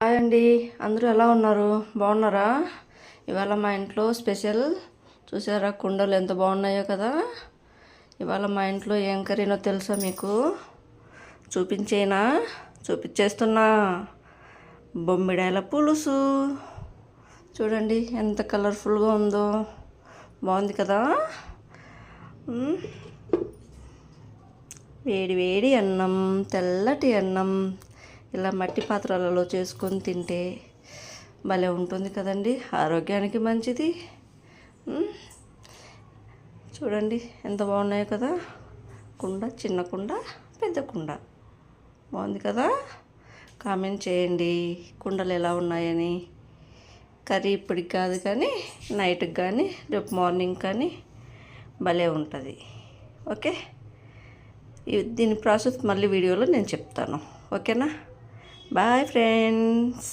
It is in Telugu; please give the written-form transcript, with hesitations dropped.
హాయ్ అండి, అందరూ ఎలా ఉన్నారు? బాగున్నారా? ఇవాళ మా ఇంట్లో స్పెషల్. చూసారా కుండలు ఎంత బాగున్నాయో కదా. ఇవాళ మా ఇంట్లో ఏం కర్రీనో తెలుసా మీకు? చూపించేస్తున్నా. బొమ్మిడాయల పులుసు. చూడండి ఎంత కలర్ఫుల్గా ఉందో. బాగుంది కదా. వేడి వేడి అన్నం, తెల్లటి అన్నం ఇలా మట్టి పాత్రలలో చేసుకొని తింటే భలే ఉంటుంది కదండి. ఆరోగ్యానికి మంచిది. చూడండి ఎంత బాగున్నాయో కదా. కుండ, చిన్న కుండ, పెద్ద కుండ. బాగుంది కదా. కామెంట్ చేయండి కుండలు ఎలా ఉన్నాయని. కర్రీ ఇప్పటికి కాదు కానీ నైట్కి కానీ రేపు మార్నింగ్ కానీ భలే ఉంటుంది. ఓకే, దీని ప్రాసెస్ మళ్ళీ వీడియోలో నేను చెప్తాను. ఓకేనా? Bye friends.